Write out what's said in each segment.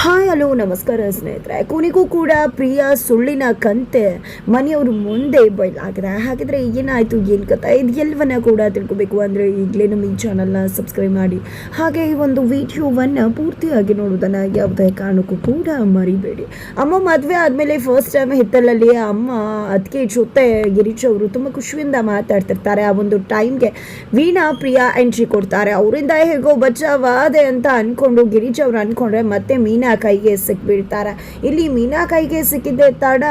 Hi hello ನಮಸ್ಕಾರ ಸ್ನೇಹಿತರೆ. ಕೊನೆಗೂ ಕೂಡ ಪ್ರಿಯಾ ಸುಳ್ಳಿನ ಕಂತೆ ಮನೆಯವರು ಮುಂದೆ ಬಯಲಾಗಿದೆ. ಹಾಗಿದ್ರೆ ಏನಾಯಿತು, ಏನು ಕಥೆ, ಇದು ಎಲ್ಲವನ್ನ ಕೂಡ ತಿಳ್ಕೊಬೇಕು ಅಂದರೆ ಈಗಲೇ ನಮ್ಮ ಈ ಚಾನಲ್ನ ಸಬ್ಸ್ಕ್ರೈಬ್ ಮಾಡಿ, ಹಾಗೆ ಈ ಒಂದು ವಿಡಿಯೋವನ್ನು ಪೂರ್ತಿಯಾಗಿ ನೋಡೋದನ್ನು ಯಾವುದೇ ಕಾರಣಕ್ಕೂ ಕೂಡ ಮರಿಬೇಡಿ. ಅಮ್ಮ ಮದುವೆ ಆದಮೇಲೆ ಫಸ್ಟ್ ಟೈಮ್ ಹಿತ್ತಲಲ್ಲಿ ಅಮ್ಮ ಅದಕ್ಕೆ ಜೊತೆ ಗಿರೀಶ್ ಅವರು ತುಂಬ ಖುಷಿಯಿಂದ ಮಾತಾಡ್ತಿರ್ತಾರೆ. ಆ ಒಂದು ಟೈಮ್ಗೆ ವೀಣಾ ಪ್ರಿಯಾ ಎಂಟ್ರಿ ಕೊಡ್ತಾರೆ. ಅವರಿಂದ ಹೇಗೋ ಬಚಾವಾದೆ ಅಂತ ಅಂದ್ಕೊಂಡು ಗಿರೀಶ್ ಅವರು ಅಂದ್ಕೊಂಡ್ರೆ ಮತ್ತೆ ಮೀನಾ ಕೈಗೆ ಸಿಕ್ಬಿಡ್ತಾರೆ. ಇಲ್ಲಿ ಮೀನಾ ಕೈಗೆ ಸಿಕ್ಕಿದ್ದೆ ತಡ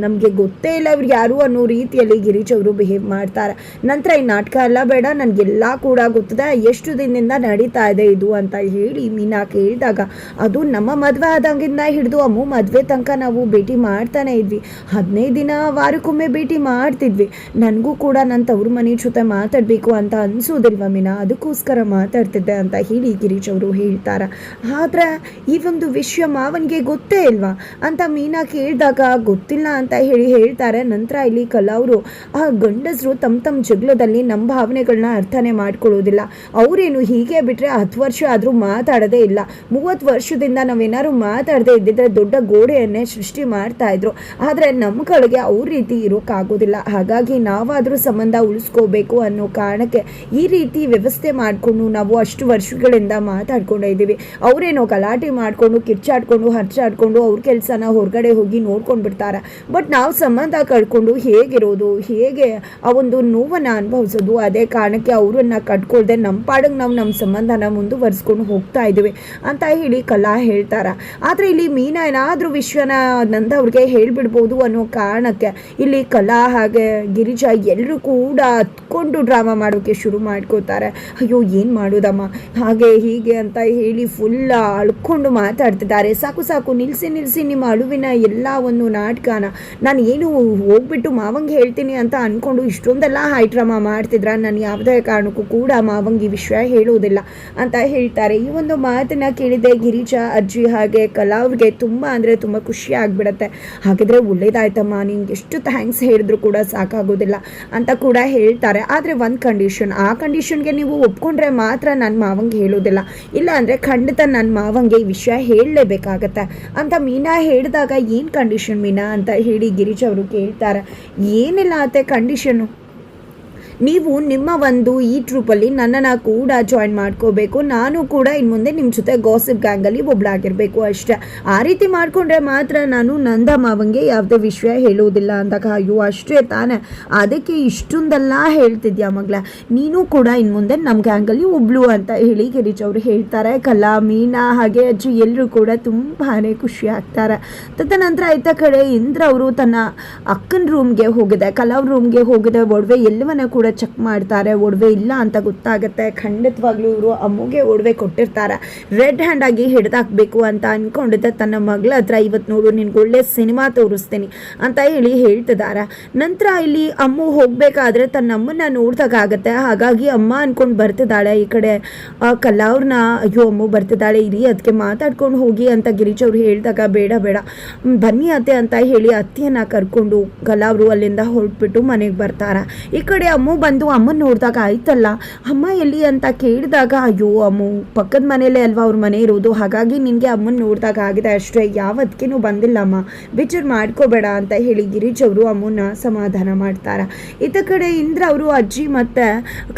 ನಮಗೆ ಗೊತ್ತೇ ಇಲ್ಲ ಇವ್ರು ಯಾರು ಅನ್ನೋ ರೀತಿಯಲ್ಲಿ ಗಿರೀಶ್ ಅವರು ಬಿಹೇವ್ ಮಾಡ್ತಾರೆ. ನಂತರ ಈ ನಾಟಕ ಎಲ್ಲ ಬೇಡ, ನನಗೆಲ್ಲ ಕೂಡ ಗೊತ್ತಿದೆ, ಎಷ್ಟು ದಿನದಿಂದ ನಡೀತಾ ಇದೆ ಇದು ಅಂತ ಹೇಳಿ ಮೀನಾ ಕೇಳಿದಾಗ, ಅದು ನಮ್ಮ ಮದುವೆ ಆದಂಗಿಂದ ಹಿಡಿದು ಅಮ್ಮು ಮದುವೆ ತನಕ ನಾವು ಭೇಟಿ ಮಾಡ್ತಾನೆ ಇದ್ವಿ. 15 ದಿನ ವಾರಕ್ಕೊಮ್ಮೆ ಭೇಟಿ ಮಾಡ್ತಿದ್ವಿ. ನನಗೂ ಕೂಡ ನನ್ನ ತವ್ರ ಮನೆ ಜೊತೆ ಮಾತಾಡಬೇಕು ಅಂತ ಅನಿಸೋದಿಲ್ವ ಮೀನಾ, ಅದಕ್ಕೋಸ್ಕರ ಮಾತಾಡ್ತಿದ್ದೆ ಅಂತ ಹೇಳಿ ಗಿರೀಶ್ ಅವರು ಹೇಳ್ತಾರೆ. ಆದರೆ ಈ ಒಂದು ವಿಷಯ ಮಾವನಿಗೆ ಗೊತ್ತೇ ಇಲ್ವಾ ಅಂತ ಮೀನಾ ಕೇಳಿದಾಗ ಗೊತ್ತಿಲ್ಲ ಅಂತ ಹೇಳಿ ಹೇಳ್ತಾರೆ. ನಂತರ ಇಲ್ಲಿ ಕಲಾ ಅವರು ಆ ಗಂಡಸರು ತಮ್ಮ ಜಗಳದಲ್ಲಿ ನಮ್ಮ ಭಾವನೆಗಳನ್ನ ಅರ್ಥನೇ ಮಾಡ್ಕೊಳ್ಳೋದಿಲ್ಲ. ಅವರೇನು ಹೀಗೆ ಬಿಟ್ಟರೆ 10 ವರ್ಷ ಆದರೂ ಮಾತಾಡೋದೇ ಇಲ್ಲ. 30 ವರ್ಷದಿಂದ ನಾವೇನಾದ್ರು ಮಾತಾಡದೇ ಇದ್ದಿದ್ರೆ ದೊಡ್ಡ ಗೋಡೆಯನ್ನೇ ಸೃಷ್ಟಿ ಮಾಡ್ತಾ ಇದ್ರು. ಆದರೆ ನಮ್ಮಗಳಿಗೆ ಅವ್ರ ರೀತಿ ಇರೋಕ್ಕಾಗೋದಿಲ್ಲ. ಹಾಗಾಗಿ ನಾವಾದರೂ ಸಂಬಂಧ ಉಳಿಸ್ಕೋಬೇಕು ಅನ್ನೋ ಕಾರಣಕ್ಕೆ ಈ ರೀತಿ ವ್ಯವಸ್ಥೆ ಮಾಡಿಕೊಂಡು ನಾವು ಅಷ್ಟು ವರ್ಷಗಳಿಂದ ಮಾತಾಡ್ಕೊಂಡೇ ಇದ್ದೀವಿ. ಅವರೇನೋ ಗಲಾಟೆ ಮಾಡಿಕೊಂಡು ಕಿರ್ಚಾಡ್ಕೊಂಡು ಹರ್ಚಾಡ್ಕೊಂಡು ಅವ್ರ ಕೆಲಸನ ಹೊರಗಡೆ ಹೋಗಿ ನೋಡ್ಕೊಂಡು ಬಿಡ್ತಾರೆ. ಬಟ್ ನಾವು ಸಂಬಂಧ ಕಳ್ಕೊಂಡು ಹೇಗಿರೋದು, ಹೇಗೆ ಆ ಒಂದು ನೋವನ್ನು ಅನುಭವಿಸೋದು, ಅದೇ ಕಾರಣಕ್ಕೆ ಅವರನ್ನು ಕಟ್ಕೊಳ್ದೆ ನಮ್ಮ ಪಾಡಿಗೆ ನಾವು ನಮ್ಮ ಸಂಬಂಧನ ಮುಂದುವರಿಸ್ಕೊಂಡು ಹೋಗ್ತಾ ಇದ್ದೀವಿ ಅಂತ ಹೇಳಿ ಕಲಾ ಹೇಳ್ತಾರೆ. ಆದರೆ ಇಲ್ಲಿ ಮೀನಾ ಏನಾದರೂ ವಿಷಯನ ನಂದ ಅವ್ರಿಗೆ ಹೇಳಿಬಿಡ್ಬೋದು ಅನ್ನೋ ಕಾರಣಕ್ಕೆ ಇಲ್ಲಿ ಕಲಾ ಹಾಗೆ ಗಿರಿಜಾ ಎಲ್ಲರೂ ಕೂಡ ಹತ್ಕೊಂಡು ಡ್ರಾಮಾ ಮಾಡೋಕ್ಕೆ ಶುರು ಮಾಡ್ಕೋತಾರೆ. ಅಯ್ಯೋ ಏನು ಮಾಡೋದಮ್ಮ ಹಾಗೆ ಹೀಗೆ ಅಂತ ಹೇಳಿ ಫುಲ್ ಅಳ್ಕೊಂಡು ಮಾತಾಡ್ತಿದ್ದಾರೆ. ಸಾಕು ನಿಲ್ಲಿಸಿ ನಿಮ್ಮ ಅಳುವಿನ ಎಲ್ಲ ಒಂದು ನಾಟಕನ ನಾನು ಏನು ಹೋಗ್ಬಿಟ್ಟು ಮಾವಂಗೆ ಹೇಳ್ತೀನಿ ಅಂತ ಅಂದ್ಕೊಂಡು ಇಷ್ಟೊಂದೆಲ್ಲ ಹೈ ಡ್ರಾಮಾ ಮಾಡ್ತಿದ್ರ, ನಾನು ಯಾವುದೇ ಕಾರಣಕ್ಕೂ ಕೂಡ ಮಾವಂಗೆ ಈ ವಿಷಯ ಹೇಳೋದಿಲ್ಲ ಅಂತ ಹೇಳ್ತಾರೆ. ಈ ಒಂದು ಮಾತನ್ನ ಕೇಳಿದೆ ಗಿರಿಜಾ ಅಜ್ಜಿ ಹಾಗೆ ಕಲಾ ಅವ್ರಿಗೆ ತುಂಬ ಅಂದರೆ ತುಂಬ ಖುಷಿ ಆಗಿಬಿಡತ್ತೆ. ಹಾಗಿದ್ರೆ ಒಳ್ಳೇದಾಯ್ತಮ್ಮ, ನಿಂಗೆ ಎಷ್ಟು ಥ್ಯಾಂಕ್ಸ್ ಹೇಳಿದ್ರು ಕೂಡ ಸಾಕಾಗೋದಿಲ್ಲ ಅಂತ ಕೂಡ ಹೇಳ್ತಾರೆ. ಆದರೆ ಒಂದು ಕಂಡೀಷನ್, ಆ ಕಂಡೀಷನ್ಗೆ ನೀವು ಒಪ್ಕೊಂಡ್ರೆ ಮಾತ್ರ ನನ್ನ ಮಾವಂಗೆ ಹೇಳೋದಿಲ್ಲ, ಇಲ್ಲ ಅಂದರೆ ಖಂಡಿತ ನನ್ನ ಮಾವಂಗೆ ಈ ವಿಷಯ ಹೇಳಲೇಬೇಕಾಗತ್ತೆ ಅಂತ ಮೀನಾ ಹೇಳಿದಾಗ, ಏನು ಕಂಡೀಷನ್ ಮೀನಾ ಅಂತ ಹೇಳಿ ಗಿರೀಶ್ ಅವರು ಕೇಳ್ತಾರೆ. ಏನಿಲ್ಲ ಅತ್ತೆ ಕಂಡೀಷನ್ನು, ನೀವು ನಿಮ್ಮ ಒಂದು ಈ ಟ್ರೂಪಲ್ಲಿ ನನ್ನನ್ನು ಕೂಡ ಜಾಯಿನ್ ಮಾಡ್ಕೋಬೇಕು, ನಾನು ಕೂಡ ಇನ್ನು ಮುಂದೆ ನಿಮ್ಮ ಜೊತೆ ಗಾಸಿಪ್ ಗ್ಯಾಂಗಲ್ಲಿ ಒಬ್ಳಾಗಿರಬೇಕು ಅಷ್ಟೇ. ಆ ರೀತಿ ಮಾಡಿಕೊಂಡ್ರೆ ಮಾತ್ರ ನಾನು ನಂದ ಮಾವಂಗೆ ಯಾವುದೇ ವಿಷಯ ಹೇಳುವುದಿಲ್ಲ ಅಂದಾಗ, ಅಯ್ಯೋ ಅಷ್ಟೇ ತಾನೇ, ಅದಕ್ಕೆ ಇಷ್ಟೊಂದೆಲ್ಲ ಹೇಳ್ತಿದ್ಯಾ ಮಗಳ, ನೀನು ಕೂಡ ಇನ್ನು ಮುಂದೆ ನಮ್ಮ ಗ್ಯಾಂಗಲ್ಲಿ ಒಬ್ಳು ಅಂತ ಹೇಳಿ ಗಿರೀಶ್ ಅವರು ಹೇಳ್ತಾರೆ. ಕಲಾ ಮೀನಾ ಹಾಗೆ ಅಜ್ಜಿ ಎಲ್ಲರೂ ಕೂಡ ತುಂಬಾ ಖುಷಿ ಆಗ್ತಾರೆ. ತದನಂತರ ಆಯ್ತ ಕಡೆ ಇಂದ್ರ ಅವರು ತನ್ನ ಅಕ್ಕನ ರೂಮ್ಗೆ ಹೋಗಿದೆ, ಕಲಾ ರೂಮ್ಗೆ ಹೋಗಿದೆ. ಒಡವೆ ಎಲ್ಲವನ್ನ ಕೂಡ ಚೆಕ್ ಮಾಡ್ತಾರೆ. ಒಡವೆ ಇಲ್ಲ ಅಂತ ಗೊತ್ತಾಗುತ್ತೆ. ಖಂಡಿತವಾಗ್ಲೂ ಇವರು ಅಮ್ಮಗೆ ಒಡವೆ ಕೊಟ್ಟಿರ್ತಾರೆ. ರೆಡ್ ಹ್ಯಾಂಡ್ ಆಗಿ ಹಿಡಿದಾಕ್ಬೇಕು ಅಂತ ಅನ್ಕೊಂಡಿದ್ದೆ ತನ್ನ ಮಗಳ ಹತ್ರ, ಇವತ್ತು ನೋಡು ನಿನ್ಗೆ ಒಳ್ಳೆ ಸಿನಿಮಾ ತೋರಿಸ್ತೀನಿ ಅಂತ ಹೇಳಿ ಹೇಳ್ತಿದ್ದಾರೆ. ನಂತರ ಇಲ್ಲಿ ಅಮ್ಮು ಹೋಗ್ಬೇಕಾದ್ರೆ ತನ್ನ ಅಮ್ಮನ್ನ ನೋಡ್ದಾಗತ್ತೆ. ಹಾಗಾಗಿ ಅಮ್ಮ ಅನ್ಕೊಂಡು ಬರ್ತಿದ್ದಾಳೆ. ಈ ಕಡೆ ಕಲಾ ಅವ್ರನ್ನ, ಅಯ್ಯೋ ಅಮ್ಮು ಬರ್ತಿದ್ದಾಳೆ ಇರಿ ಅದಕ್ಕೆ ಮಾತಾಡ್ಕೊಂಡು ಹೋಗಿ ಅಂತ ಗಿರೀಶ್ ಅವ್ರು ಹೇಳಿದಾಗ, ಬೇಡ ಬನ್ನಿ ಅತ್ತೆ ಅಂತ ಹೇಳಿ ಅತ್ತೆಯನ್ನ ಕರ್ಕೊಂಡು ಕಲಾ ಅವರು ಅಲ್ಲಿಂದ ಹೊರಟ್ಬಿಟ್ಟು ಮನೆಗೆ ಬರ್ತಾರೆ. ಈ ಕಡೆ ಅಮ್ಮು ಬಂದು ಅಮ್ಮನ ನೋಡಿದಾಗ, ಆಯ್ತಲ್ಲ ಅಮ್ಮ ಎಲ್ಲಿ ಅಂತ ಕೇಳಿದಾಗ, ಅಯ್ಯೋ ಅಮ್ಮು ಪಕ್ಕದ ಮನೇಲೆ ಅಲ್ವಾ ಅವ್ರ ಮನೆ ಇರೋದು, ಹಾಗಾಗಿ ನಿನಗೆ ಅಮ್ಮನ ನೋಡಿದಾಗ ಆಗಿದೆ ಅಷ್ಟೇ, ಯಾವತ್ತಿಗೂ ಬಂದಿಲ್ಲ ಅಮ್ಮ, ಬೇಜಾರು ಮಾಡ್ಕೋಬೇಡ ಅಂತ ಹೇಳಿ ಗಿರೀಶ್ ಅವರು ಅಮ್ಮನ ಸಮಾಧಾನ ಮಾಡ್ತಾರೆ. ಇತ್ತ ಕಡೆ ಇಂದ್ರ ಅವರು ಅಜ್ಜಿ ಮತ್ತು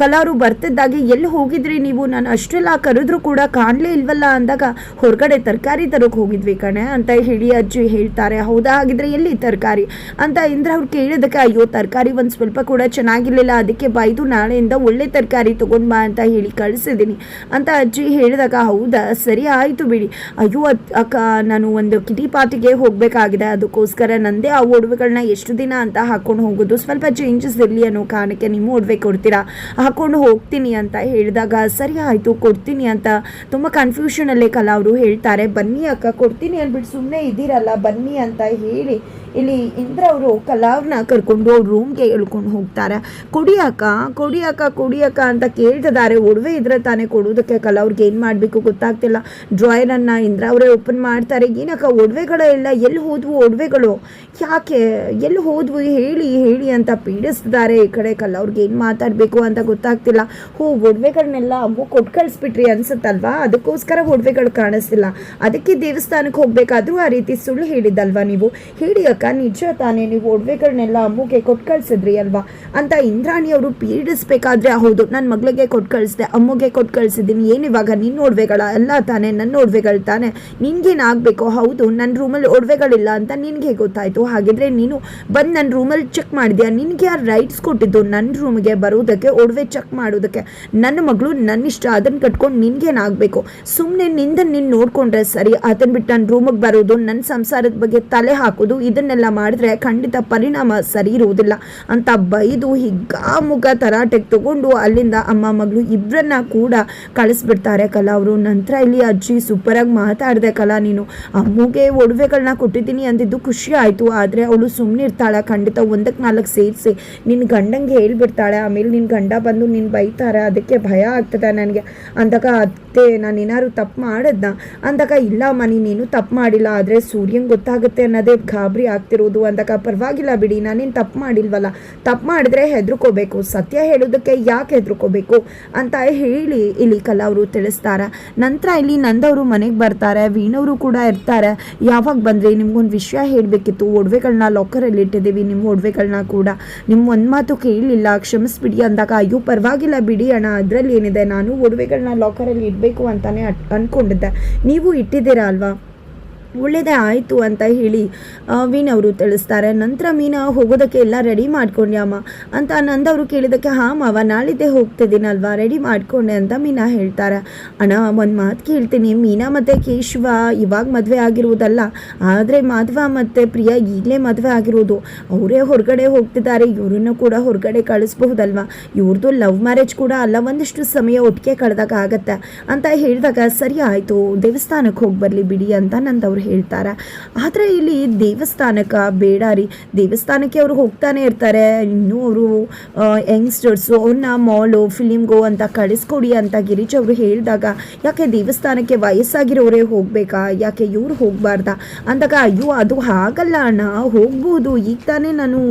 ಕಲಾ ಅವರು ಬರ್ತಿದ್ದಾಗೆ, ಎಲ್ಲಿ ಹೋಗಿದ್ರಿ ನೀವು, ನಾನು ಅಷ್ಟೆಲ್ಲ ಕರೆದ್ರೂ ಕೂಡ ಕಾಣಲೇ ಇಲ್ವಲ್ಲ ಅಂದಾಗ, ಹೊರಗಡೆ ತರಕಾರಿ ತರೋಕೆ ಹೋಗಿದ್ವಿ ಕಣೆ ಅಂತ ಹೇಳಿ ಅಜ್ಜಿ ಹೇಳ್ತಾರೆ. ಹೌದಾ, ಹಾಗಿದ್ರೆ ಎಲ್ಲಿ ತರಕಾರಿ ಅಂತ ಇಂದ್ರ ಅವ್ರು ಕೇಳಿದಕ್ಕೆ, ಅಯ್ಯೋ ತರಕಾರಿ ಒಂದು ಸ್ವಲ್ಪ ಕೂಡ ಚೆನ್ನಾಗಿರ್ಲಿಲ್ಲ, ಅದಕ್ಕೆ ಬೈದು ನಾಳೆಯಿಂದ ಒಳ್ಳೆ ತರಕಾರಿ ತೊಗೊಂಡು ಬಾ ಅಂತ ಹೇಳಿ ಕಳಿಸಿದ್ದೀನಿ ಅಂತ ಅಜ್ಜಿ ಹೇಳಿದಾಗ, ಹೌದಾ ಸರಿ ಆಯಿತು ಬಿಡಿ, ಅಯ್ಯೋ ಅಕ್ಕ ನಾನು ಒಂದು ಕಿಟಿ ಪಾರ್ಟಿಗೆ ಹೋಗಬೇಕಾಗಿದೆ, ಅದಕ್ಕೋಸ್ಕರ ನಂದೇ ಆ ಒಡವೆಗಳನ್ನ ಎಷ್ಟು ದಿನ ಅಂತ ಹಾಕ್ಕೊಂಡು ಹೋಗೋದು, ಸ್ವಲ್ಪ ಚೇಂಜಸ್ ಇರಲಿ ಅನ್ನೋ ಕಾರಣಕ್ಕೆ ನಿಮ್ಮ ಒಡವೆ ಕೊಡ್ತೀರಾ, ಹಾಕ್ಕೊಂಡು ಹೋಗ್ತೀನಿ ಅಂತ ಹೇಳಿದಾಗ, ಸರಿ ಆಯಿತು ಕೊಡ್ತೀನಿ ಅಂತ ತುಂಬ ಕನ್ಫ್ಯೂಷನಲ್ಲೇ ಕಲಾ ಅವರು ಹೇಳ್ತಾರೆ. ಬನ್ನಿ ಅಕ್ಕ ಕೊಡ್ತೀನಿ ಅಂದ್ಬಿಟ್ಟು ಸುಮ್ಮನೆ ಇದ್ದೀರಲ್ಲ ಬನ್ನಿ ಅಂತ ಹೇಳಿ ಇಲ್ಲಿ ಇಂದ್ರ ಅವರು ಕಲಾ ಅವ್ರನ್ನ ಕರ್ಕೊಂಡು ಅವ್ರ ರೂಮ್ಗೆ ಎಳ್ಕೊಂಡು ಹೋಗ್ತಾರೆ. ಕೊಡಿ ಕೊಡಿ ಅಕ್ಕ ಅಂತ ಕೇಳ್ತಿದ್ದಾರೆ. ಒಡವೆ ಇದ್ರೆ ತಾನೇ ಕೊಡೋದಕ್ಕೆ ಕಲ ಅವ್ರಿಗೆ ಏನು ಮಾಡಬೇಕು ಗೊತ್ತಾಗ್ತಿಲ್ಲ. ಡ್ರಾಯರನ್ನು ಇಂದ್ರ ಅವರೇ ಓಪನ್ ಮಾಡ್ತಾರೆ. ಏನಕ್ಕ ಒಡವೆಗಳೇ ಇಲ್ಲ, ಎಲ್ಲಿ ಹೋದ್ವು ಒಡವೆಗಳು, ಯಾಕೆ ಎಲ್ಲಿ ಹೋದ್ವು ಹೇಳಿ ಅಂತ ಪೀಡಿಸ್ತಿದ್ದಾರೆ. ಈ ಕಡೆ ಕಲ್ಲ ಅವ್ರಿಗೆ ಏನು ಮಾತಾಡಬೇಕು ಅಂತ ಗೊತ್ತಾಗ್ತಿಲ್ಲ. ಒಡವೆಗಳನ್ನೆಲ್ಲ ಅಮ್ಮ ಕೊಟ್ಟು ಕಳಿಸ್ಬಿಟ್ರಿ ಅನ್ಸುತ್ತಲ್ವಾ, ಅದಕ್ಕೋಸ್ಕರ ಒಡವೆಗಳು ಕಾಣಿಸ್ತಿಲ್ಲ, ಅದಕ್ಕೆ ದೇವಸ್ಥಾನಕ್ಕೆ ಹೋಗ್ಬೇಕಾದ್ರೂ ಆ ರೀತಿ ಸುಳ್ಳು ಹೇಳಿದ್ದಲ್ವಾ ನೀವು, ಹೇಳಿ ಅಕ್ಕ ನಿಜ ತಾನೇ ನೀವು ಒಡವೆಗಳನ್ನೆಲ್ಲ ಅಮ್ಮಗೆ ಕೊಟ್ಟು ಕಳಿಸಿದ್ರಿ ಅಲ್ವಾ ಅಂತ ಇಂದ್ರಾಣಿ ಅವರು ಪೀಡಿಸ್ಬೇಕಾದ್ರೆ, ಹೌದು ನನ್ನ ಮಗಳಿಗೆ ಕೊಟ್ಟು ಕಳಿಸಿದೆ, ಅಮ್ಮಗೆ ಕೊಟ್ಟು ಕಳಿಸಿದ್ದೀನಿ, ಏನು ಇವಾಗ ನಿನ್ನ ಒಡವೆಗಳ ಎಲ್ಲ ತಾನೇ, ನನ್ನ ಒಡವೆಗಳು ತಾನೆ, ನಿನ್ಗೇನಾಗಬೇಕು, ಹೌದು ನನ್ನ ರೂಮಲ್ಲಿ ಒಡವೆಗಳಿಲ್ಲ ಅಂತ ನಿನಗೆ ಗೊತ್ತಾಯಿತು, ಹಾಗಿದ್ರೆ ನೀನು ಬಂದು ನನ್ನ ರೂಮಲ್ಲಿ ಚೆಕ್ ಮಾಡಿದ್ಯಾ, ನಿನಗೆ ಯಾರು ರೈಟ್ಸ್ ಕೊಟ್ಟಿದ್ದು ನನ್ನ ರೂಮ್ಗೆ ಬರೋದಕ್ಕೆ, ಒಡವೆ ಚೆಕ್ ಮಾಡೋದಕ್ಕೆ, ನನ್ನ ಮಗಳು ನನ್ನ ಇಷ್ಟ ಅದನ್ನು ಕಟ್ಕೊಂಡು ನಿನ್ಗೇನಾಗಬೇಕು, ಸುಮ್ಮನೆ ನೀನು ನೋಡ್ಕೊಂಡ್ರೆ ಸರಿ, ಅದನ್ನು ಬಿಟ್ಟು ನನ್ನ ರೂಮಿಗೆ ಬರೋದು, ನನ್ನ ಸಂಸಾರದ ಬಗ್ಗೆ ತಲೆ ಹಾಕೋದು, ಇದನ್ನೆಲ್ಲ ಮಾಡಿದ್ರೆ ಖಂಡಿತ ಪರಿಣಾಮ ಸರಿ ಇರುವುದಿಲ್ಲ ಅಂತ ಬೈದು ಹಿಗ್ಗಾಮುಗ್ಗ ತರಾಟೆಗೆ ತಗೊಂಡು ಅಲ್ಲಿಂದ ಅಮ್ಮ ಮಗಳು ಇಬ್ಬರನ್ನ ಕೂಡ ಕಳಿಸ್ಬಿಡ್ತಾರೆ ಕಲಾ ಅವರು. ನಂತರ ಇಲ್ಲಿ ಅಜ್ಜಿ ಸೂಪರಾಗಿ ಮಾತಾಡಿದೆ ಕಲಾ, ನೀನು ಅಮ್ಮಗೆ ಒಡವೆಗಳನ್ನ ಕೊಟ್ಟಿದ್ದೀನಿ ಅಂದಿದ್ದು ಖುಷಿ ಆಯಿತು, ಆದರೆ ಅವಳು ಸುಮ್ಮನೆ ಇರ್ತಾಳೆ, ಖಂಡಿತ 1-4 ಸೇರಿಸಿ ನಿನ್ನ ಗಂಡಂಗೆ ಹೇಳ್ಬಿಡ್ತಾಳೆ, ಆಮೇಲೆ ನಿನ್ನ ಗಂಡ ಬಂದು ನಿನ್ನ ಬೈತಾರೆ, ಅದಕ್ಕೆ ಭಯ ಆಗ್ತದೆ ನನಗೆ ಅಂದಾಗ, ಅತ್ತೆ ನಾನು ಏನಾದ್ರು ತಪ್ಪು ಮಾಡಿದ್ನ ಅಂದಾಗ, ಇಲ್ಲಮ್ಮ ನೀನೇನು ತಪ್ಪು ಮಾಡಿಲ್ಲ, ಆದರೆ ಸೂರ್ಯಂಗೆ ಗೊತ್ತಾಗುತ್ತೆ ಅನ್ನೋದೇ ಗಾಬರಿ ಆಗ್ತಿರೋದು ಅಂದಾಗ, ಪರವಾಗಿಲ್ಲ ಬಿಡಿ ನಾನೇನು ತಪ್ಪು ಮಾಡಿಲ್ವಲ್ಲ, ತಪ್ಪು ಮಾಡಿದ್ರೆ ಹೆದರ್ಕೋಬೇಕು, ಸತ್ಯ ಹೇಳೋದಕ್ಕೆ ಯಾಕೆ ಹೆದರ್ಕೋಬೇಕು ಅಂತ ಹೇಳಿ ಇಲ್ಲಿ ಕಲಾ ಅವರು ತಿಳಿಸ್ತಾರೆ. ನಂತರ ಇಲ್ಲಿ ನಂದವರು ಮನೆಗೆ ಬರ್ತಾರೆ, ವೀಣವರು ಕೂಡ ಇರ್ತಾರೆ. ಯಾವಾಗ ಬಂದರೆ ನಿಮ್ಗೊಂದು ವಿಷಯ ಹೇಳಬೇಕಿತ್ತು, ಒಡವೆಗಳನ್ನ ಲಾಕರಲ್ಲಿ ಇಟ್ಟಿದ್ದೀವಿ, ನಿಮ್ಮ ಒಡವೆಗಳನ್ನ ಕೂಡ ನಿಮ್ಮ ಒಂದು ಮಾತು ಕೇಳಲಿಲ್ಲ, ಕ್ಷಮಿಸ್ಬಿಡಿ ಅಂದಾಗ, ಅಯ್ಯೋ ಪರವಾಗಿಲ್ಲ ಬಿಡಿ ಅಣ್ಣ, ಅದರಲ್ಲಿ ಏನಿದೆ, ನಾನು ಒಡವೆಗಳನ್ನ ಲಾಕರಲ್ಲಿ ಇಡಬೇಕು ಅಂತಾನೆ ಅಂದ್ಕೊಂಡಿದ್ದೆ, ನೀವು ಇಟ್ಟಿದ್ದೀರಾ ಅಲ್ವಾ, ಒಳ್ಳೆಯದೇ ಆಯಿತು ಅಂತ ಹೇಳಿ ವೀಣವರು ತಿಳಿಸ್ತಾರೆ. ನಂತರ ಮೀನಾ ಹೋಗೋದಕ್ಕೆ ಎಲ್ಲ ರೆಡಿ ಮಾಡ್ಕೊಂಡೆ ಅಮ್ಮ ಅಂತ ನಂದವರು ಕೇಳಿದಕ್ಕೆ, ಹಾಂ ಮಾವ ನಾಳಿದ್ದೇ ಹೋಗ್ತಿದ್ದೀನಲ್ವಾ, ರೆಡಿ ಮಾಡಿಕೊಂಡೆ ಅಂತ ಮೀನಾ ಹೇಳ್ತಾರೆ. ಅಣ್ಣ ಒಂದು ಮಾತು ಕೇಳ್ತೀನಿ, ಮೀನಾ ಮತ್ತು ಕೇಶವ ಇವಾಗ ಮದುವೆ ಆಗಿರುವುದಲ್ಲ, ಆದರೆ ಮಾಧವ ಮತ್ತು ಪ್ರಿಯಾ ಈಗಲೇ ಮದುವೆ ಆಗಿರೋದು, ಅವರೇ ಹೊರಗಡೆ ಹೋಗ್ತಿದ್ದಾರೆ, ಇವರನ್ನು ಕೂಡ ಹೊರಗಡೆ ಕಳಿಸ್ಬಹುದಲ್ವಾ, ಇವ್ರದ್ದು ಲವ್ ಮ್ಯಾರೇಜ್ ಕೂಡ ಅಲ್ಲ, ಒಂದಿಷ್ಟು ಸಮಯ ಒಟ್ಟಿಗೆ ಕಳೆದಾಗ ಆಗತ್ತೆ ಅಂತ ಹೇಳಿದಾಗ, ಸರಿ ಆಯಿತು ದೇವಸ್ಥಾನಕ್ಕೆ ಹೋಗಿ ಬರಲಿ ಬಿಡಿ ಅಂತ ನಂದವ್ರು ಹೇಳ್ತಾರೆ. ಆದರೆ ಇಲ್ಲಿ ದೇವಸ್ಥಾನಕ್ಕೆ ಬೇಡ ರೀ, ದೇವಸ್ಥಾನಕ್ಕೆ ಅವರು ಹೋಗ್ತಾನೆ ಇರ್ತಾರೆ, ಇನ್ನೂ ಅವರು ಯಂಗ್ಸ್ಟರ್ಸು, ಅವ್ರನ್ನ ಮಾಲು ಫಿಲಿಮ್ಗೋ ಅಂತ ಕಳಿಸ್ಕೊಡಿ ಅಂತ ಗಿರೀಶ್ ಅವರು ಹೇಳಿದಾಗ, ಯಾಕೆ ದೇವಸ್ಥಾನಕ್ಕೆ ವಯಸ್ಸಾಗಿರೋರೇ ಹೋಗಬೇಕಾ, ಯಾಕೆ ಇವ್ರು ಹೋಗಬಾರ್ದಾ ಅಂದಾಗ, ಅಯ್ಯೋ ಅದು ಹಾಗಲ್ಲ ಅಣ್ಣ, ಹೋಗ್ಬೋದು, ಈಗ ತಾನೇ ನಾನು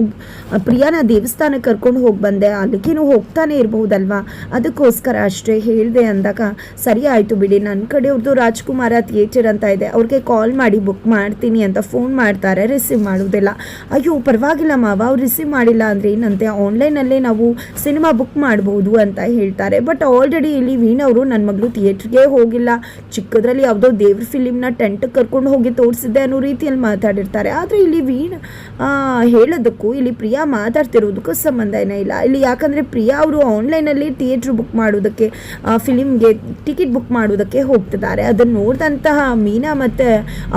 ಪ್ರಿಯಾನ ದೇವಸ್ಥಾನಕ್ಕೆ ಕರ್ಕೊಂಡು ಹೋಗಿ ಬಂದೆ, ಅಲ್ಲಿಗೇನು ಹೋಗ್ತಾನೆ ಇರಬಹುದಲ್ವಾ, ಅದಕ್ಕೋಸ್ಕರ ಅಷ್ಟೇ ಹೇಳಿದೆ ಅಂದಾಗ, ಸರಿ ಆಯಿತು ಬಿಡಿ, ನನ್ನ ಕಡೆಯವ್ರದ್ದು ರಾಜ್ಕುಮಾರ ಥಿಯೇಟರ್ ಅಂತ ಇದೆ, ಅವ್ರಿಗೆ ಕಾಲ್ ಮಾಡಿ ಬುಕ್ ಮಾಡ್ತೀನಿ ಅಂತ ಫೋನ್ ಮಾಡ್ತಾರೆ, ರಿಸೀವ್ ಮಾಡೋದಿಲ್ಲ. ಅಯ್ಯೋ ಪರವಾಗಿಲ್ಲ ಮಾವ, ಅವ್ರು ರಿಸೀವ್ ಮಾಡಿಲ್ಲ ಅಂದರೆ ಏನಂತೆ, ಆನ್ಲೈನಲ್ಲೇ ನಾವು ಸಿನಿಮಾ ಬುಕ್ ಮಾಡ್ಬೋದು ಅಂತ ಹೇಳ್ತಾರೆ. ಬಟ್ ಆಲ್ರೆಡಿ ಇಲ್ಲಿ ವೀಣವರು ನನ್ನ ಮಗಳು ಥಿಯೇಟ್ರಿಗೆ ಹೋಗಿಲ್ಲ, ಚಿಕ್ಕದ್ರಲ್ಲಿ ಯಾವುದೋ ದೇವ್ರ ಫಿಲಿಮ್ನ ಟೆಂಟ್ಗೆ ಕರ್ಕೊಂಡು ಹೋಗಿ ತೋರಿಸಿದ್ದೆ ಅನ್ನೋ ರೀತಿಯಲ್ಲಿ ಮಾತಾಡಿರ್ತಾರೆ. ಆದರೆ ಇಲ್ಲಿ ಹೇಳೋದಕ್ಕೂ ಇಲ್ಲಿ ಪ್ರಿಯಾ ಮಾತಾಡ್ತಿರೋದಕ್ಕೂ ಸಂಬಂಧನೇ ಇಲ್ಲ ಇಲ್ಲಿ, ಯಾಕಂದರೆ ಪ್ರಿಯಾ ಅವರು ಆನ್ಲೈನಲ್ಲಿ ಥಿಯೇಟ್ರ್ ಬುಕ್ ಮಾಡೋದಕ್ಕೆ, ಫಿಲಿಮ್ಗೆ ಟಿಕೆಟ್ ಬುಕ್ ಮಾಡೋದಕ್ಕೆ ಹೋಗ್ತಿದ್ದಾರೆ. ಅದನ್ನು ನೋಡಿದಂತಹ ಮೀನಾ ಮತ್ತು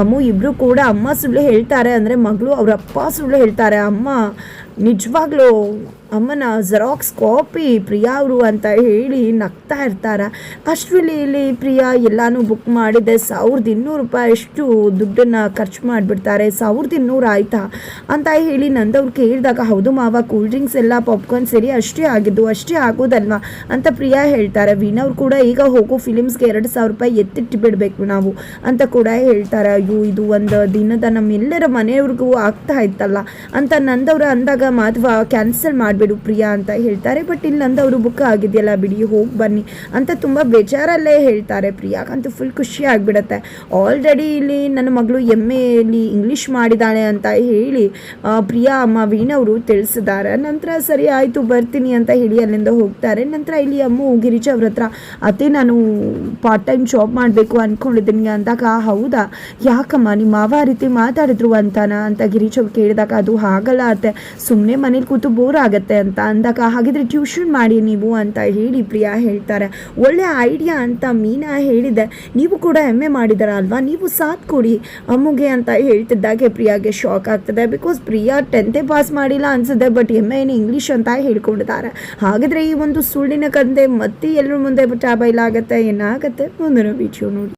ಅಮ್ಮು ಇಬ್ಬರು ಕೂಡ, ಅಮ್ಮ ಸುಳ್ಳು ಹೇಳ್ತಾರೆ ಅಂದರೆ ಮಗಳು ಅವ್ರ ಅಪ್ಪ ಸುಳ್ಳು ಹೇಳ್ತಾರೆ, ಅಮ್ಮ ನಿಜವಾಗ್ಲೂ ಅಮ್ಮನ ಜೆರಾಕ್ಸ್ ಕಾಪಿ ಪ್ರಿಯಾ ಅವರು ಅಂತ ಹೇಳಿ ನಗ್ತಾ ಇರ್ತಾರೆ. ಅಷ್ಟರಲ್ಲಿ ಇಲ್ಲಿ ಪ್ರಿಯಾ ಎಲ್ಲನೂ ಬುಕ್ ಮಾಡಿದೆ, 1200 ರೂಪಾಯಿ ಅಷ್ಟು ದುಡ್ಡನ್ನು ಖರ್ಚು ಮಾಡಿಬಿಡ್ತಾರೆ. 1200 ಆಯಿತಾ ಅಂತ ಹೇಳಿ ನಂದವ್ರು ಕೇಳಿದಾಗ, ಹೌದು ಮಾವ ಕೂಲ್ ಡ್ರಿಂಕ್ಸ್ ಎಲ್ಲ ಪಾಪ್ಕಾರ್ನ್ ಸೇರಿ ಅಷ್ಟೇ ಆಗಿದ್ದು, ಅಷ್ಟೇ ಆಗೋದಲ್ವಾ ಅಂತ ಪ್ರಿಯಾ ಹೇಳ್ತಾರೆ. ವೀಣವ್ರು ಕೂಡ ಈಗ ಹೋಗೋ ಫಿಲಿಮ್ಸ್ಗೆ 2000 ರೂಪಾಯಿ ಎತ್ತಿಟ್ಟು ಬಿಡಬೇಕು ನಾವು ಅಂತ ಕೂಡ ಹೇಳ್ತಾರೆ. ಅಯ್ಯೋ ಇದು ಒಂದು ದಿನದ ನಮ್ಮೆಲ್ಲರ ಮನೆಯವ್ರಿಗೂ ಆಗ್ತಾ ಇತ್ತಲ್ಲ ಅಂತ ನಂದವ್ರು ಅಂದಾಗ, ಮಾಧವ ಕ್ಯಾನ್ಸಲ್ ಮಾಡಿಬಿಡು ಪ್ರಿಯಾ ಅಂತ ಹೇಳ್ತಾರೆ. ಬಟ್ ಇಲ್ಲಿ ನಂದವರು ಬುಕ್ ಆಗಿದೆಯಲ್ಲ ಬಿಡಿ, ಹೋಗಿ ಬನ್ನಿ ಅಂತ ತುಂಬ ಬೇಜಾರಲ್ಲೇ ಹೇಳ್ತಾರೆ. ಪ್ರಿಯಾಗಂತೂ ಫುಲ್ ಖುಷಿ ಆಗಿಬಿಡತ್ತೆ. ಆಲ್ರೆಡಿ ಇಲ್ಲಿ ನನ್ನ ಮಗಳು MA ಇಂಗ್ಲೀಷ್ ಮಾಡಿದ್ದಾಳೆ ಅಂತ ಹೇಳಿ ಪ್ರಿಯಾ ಅಮ್ಮ ವೀಣವರು ತಿಳಿಸಿದ್ದಾರೆ. ನಂತರ ಸರಿ ಆಯಿತು ಬರ್ತೀನಿ ಅಂತ ಹೇಳಿ ಅಲ್ಲಿಂದ ಹೋಗ್ತಾರೆ. ನಂತರ ಇಲ್ಲಿ ಅಮ್ಮ ಗಿರೀಶ್ ಅವ್ರ ಹತ್ರ, ಅತ್ತೆ ನಾನು ಪಾರ್ಟ್ ಟೈಮ್ ಜಾಬ್ ಮಾಡಬೇಕು ಅಂದ್ಕೊಂಡಿದ್ದೀನಿ ಅಂದಾಗ, ಹೌದಾ ಯಾಕಮ್ಮ ನಿಮ್ಮ ಮಾವ ರೀತಿ ಮಾತಾಡಿದ್ರು ಅಂತ ಗಿರೀಶ್ ಅವ್ರು ಕೇಳಿದಾಗ, ಅದು ಹಾಗಲ್ಲ ಅತ್ತೆ, ಸುಮ್ಮನೆ ಮನೇಲಿ ಕೂತು ಬೋರ್ ಆಗುತ್ತೆ ಅಂತ ಅಂದಾಗ, ಹಾಗಿದ್ರೆ ಟ್ಯೂಷನ್ ಮಾಡಿ ನೀವು ಅಂತ ಹೇಳಿ ಪ್ರಿಯಾ ಹೇಳ್ತಾರೆ. ಒಳ್ಳೆ ಐಡಿಯಾ ಅಂತ ಮೀನಾ ಹೇಳಿದೆ, ನೀವು ಕೂಡ MA ಮಾಡಿದಾರ ಅಲ್ವಾ, ನೀವು ಸಾಥ್ ಕೊಡಿ ಅಮ್ಮಗೆ ಅಂತ ಹೇಳ್ತಿದ್ದಾಗೆ ಪ್ರಿಯಾಗೆ ಶಾಕ್ ಆಗ್ತದೆ. ಬಿಕಾಸ್ ಪ್ರಿಯಾ 10th ಪಾಸ್ ಮಾಡಿಲ್ಲ ಅನ್ಸುತ್ತೆ, ಬಟ್ MA ಇಂಗ್ಲೀಷ್ ಅಂತ ಹೇಳ್ಕೊಂಡಿದ್ದಾರೆ. ಹಾಗಿದ್ರೆ ಈ ಒಂದು ಸುಳ್ಳಿನ ಕಂದೆ ಮತ್ತೆ ಎಲ್ಲರ ಮುಂದೆ ಬೈಲಾಗತ್ತೆ, ಏನಾಗತ್ತೆ ಮುಂದಿನ ವಿಡಿಯೋ ನೋಡಿ.